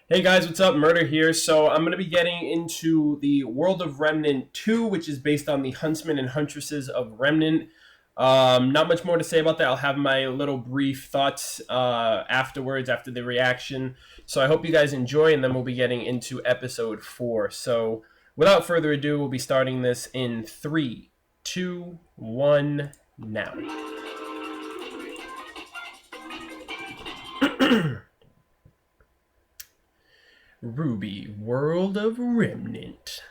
Hey guys, what's up? Murder here. So I'm going to be getting into the World of Remnant 2, which is based on the Huntsman and Huntresses of Remnant. Not much more to say about that. I'll have my little brief thoughts afterwards, after the reaction. So I hope you guys enjoy, and then we'll be getting into episode 4. So without further ado, we'll be starting this in 3, 2, 1, now. RWBY, World of Remnant.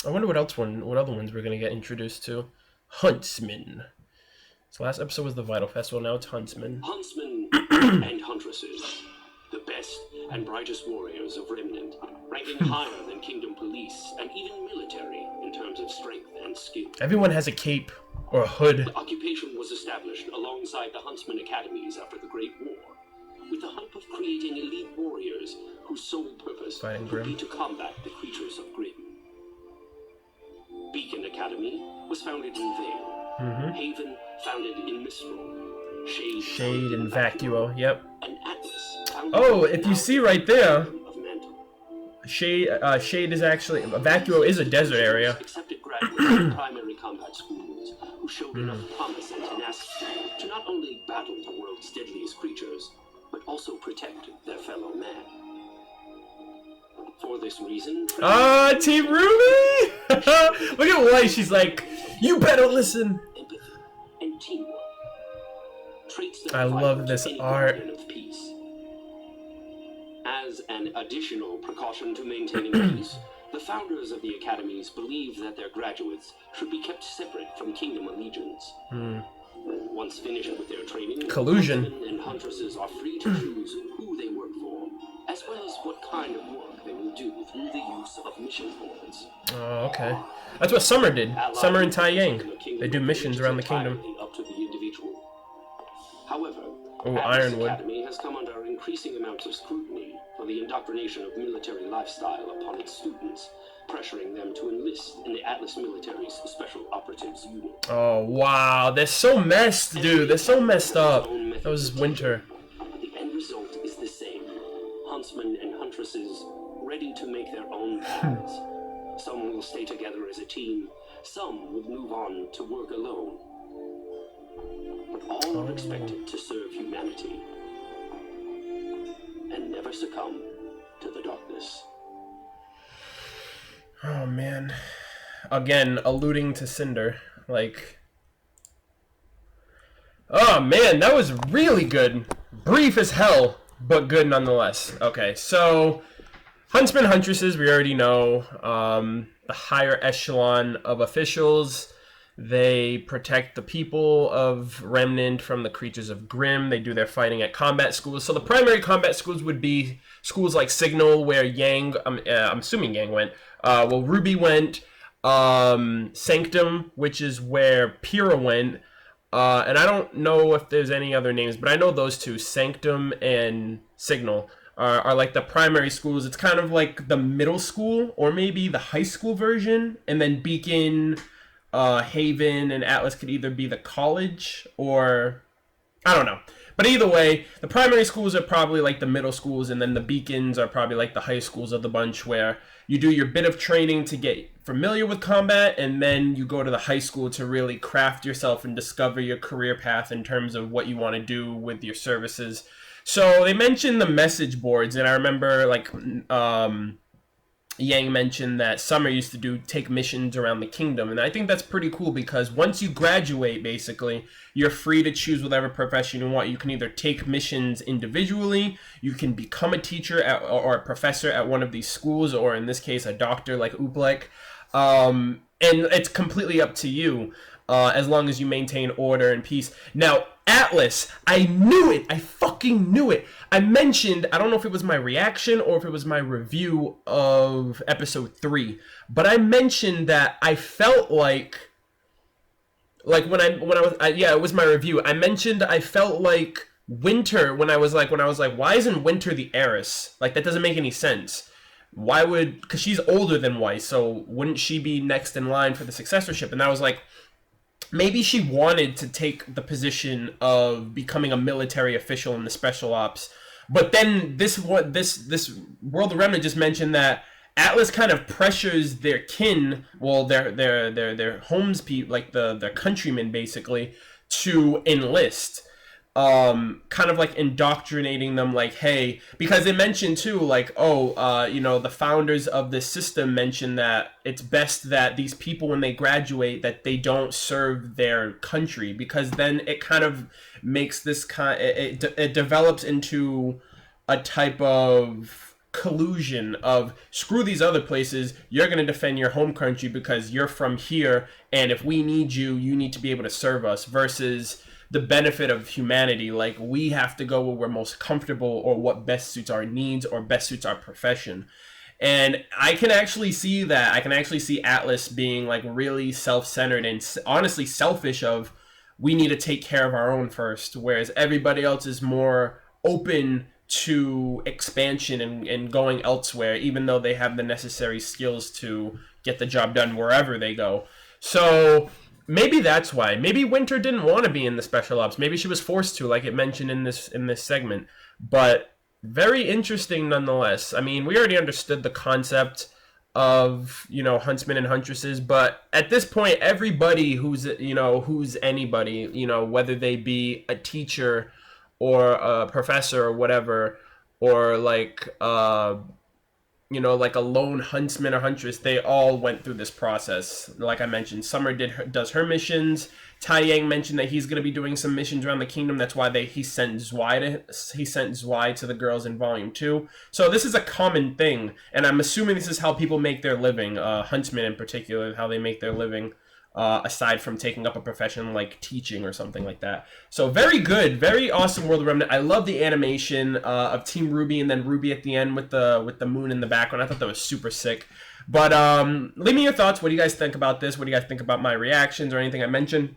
I wonder what other ones we're gonna get introduced to. Huntsman. So last episode was the Vital Festival, now it's Huntsman. Huntsmen and Huntresses, the best and brightest warriors of Remnant, ranking higher than Kingdom Police and even military in terms of strength and skill. Everyone has a cape or a hood. The occupation was established alongside the Huntsman Academies after the Great War, with the hope of creating elite warriors whose sole purpose would be to combat the creatures of Grimm. Beacon Academy was founded in Vale, Haven founded in Mistral, Shade and Vacuo, yep. And Atlas if you see right there, Shade is actually, Vacuo is a desert area. Accepted graduates of primary combat schools who showed enough promise and tenacity to not only battle the world's deadliest creatures, but also protect their fellow man. For this reason, Team RWBY! Look at why she's like, you better listen. Empathy and teamwork. Traits that I love this art. Of peace. As an additional precaution to maintaining peace, the founders of the academies believed that their graduates should be kept separate from Kingdom allegiance. Once finished with their training, collusion, Huntsmen and Huntresses are free to choose who they work for, as well as what kind of work they will do through the use of mission boards. Oh, okay. That's what Summer did. Summer and Tai Yang. They do missions around the kingdom. Up to the individual. However, Ironwood Academy has come under increasing amounts of scrutiny for the indoctrination of military lifestyle upon its students, pressuring them to enlist in the Atlas military's Special Operatives Unit. Oh, wow. They're so messed, dude. They're so messed up. That was winter. The end result is the same. Huntsmen and Huntresses ready to make their own paths. Some will stay together as a team. Some will move on to work alone. But all are expected to serve humanity and never succumb to the darkness. Oh, man. Again, alluding to Cinder. Like... Oh, man, that was really good. Brief as hell, but good nonetheless. Okay, so... Huntsmen, Huntresses, we already know. The higher echelon of officials. They protect the people of Remnant from the creatures of Grimm. They do their fighting at combat schools. So the primary combat schools would be schools like Signal, where Yang, I'm assuming Yang went. RWBY went. Sanctum, which is where Pyrrha went. And I don't know if there's any other names, but I know those two, Sanctum and Signal, are like the primary schools. It's kind of like the middle school, or maybe the high school version. And then Beacon... Haven and Atlas could either be the college or I don't know. But either way, the primary schools are probably like the middle schools, and then the beacons are probably like the high schools of the bunch, where you do your bit of training to get familiar with combat, and then you go to the high school to really craft yourself and discover your career path in terms of what you want to do with your services. So they mentioned the message boards, and I remember like Yang mentioned that Summer used to take missions around the kingdom, and I think that's pretty cool because once you graduate, basically, you're free to choose whatever profession you want. You can either take missions individually, you can become a teacher or a professor at one of these schools, or in this case, a doctor like Uplek, and it's completely up to you. As long as you maintain order and peace. Now, Atlas, I knew it. I fucking knew it. I mentioned, I don't know if it was my reaction or if it was my review of episode 3, but I mentioned that I felt like it was my review. I mentioned I felt like Winter when I was like, why isn't Winter the heiress? Like, that doesn't make any sense. Because she's older than Weiss, so wouldn't she be next in line for the successorship? And I was like, maybe she wanted to take the position of becoming a military official in the special ops But then this World of Remnant just mentioned that Atlas kind of pressures their kin, well, their homes people, like their countrymen, basically, to enlist. Kind of like indoctrinating them, like, hey, because they mentioned too, like, the founders of this system mentioned that it's best that these people, when they graduate, that they don't serve their country, because then it kind of makes this it develops into a type of collusion of, screw these other places, you're going to defend your home country because you're from here, and if we need you, you need to be able to serve us, versus the benefit of humanity, like, we have to go where we're most comfortable, or what best suits our needs or best suits our profession. And I can actually see that. I can actually see Atlas being like really self-centered and honestly selfish of, we need to take care of our own first, whereas everybody else is more open to expansion and going elsewhere, even though they have the necessary skills to get the job done wherever they go. So maybe that's why. Maybe Winter didn't want to be in the special ops. Maybe she was forced to, like it mentioned in this segment. But very interesting nonetheless. I mean, we already understood the concept of, Huntsmen and Huntresses, but at this point, everybody who's anybody, whether they be a teacher or a professor or whatever, or like like a lone huntsman or huntress, they all went through this process. Like I mentioned, Summer does her missions. Tai Yang mentioned that he's going to be doing some missions around the kingdom. That's why he sent Zwei to the girls in Volume 2. So this is a common thing, and I'm assuming this is how people make their living. Huntsmen in particular, how they make their living. Aside from taking up a profession like teaching or something like that. So very good, very awesome World of Remnant. I love the animation of Team RWBY and then RWBY at the end with the moon in the background. I thought that was super sick. But leave me your thoughts. What do you guys think about this? What do you guys think about my reactions or anything I mentioned?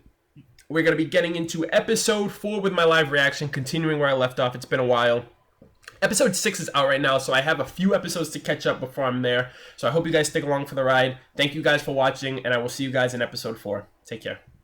We're going to be getting into episode 4 with my live reaction, continuing where I left off. It's been a while. Episode 6 is out right now, so I have a few episodes to catch up before I'm there. So I hope you guys stick along for the ride. Thank you guys for watching, and I will see you guys in episode 4. Take care.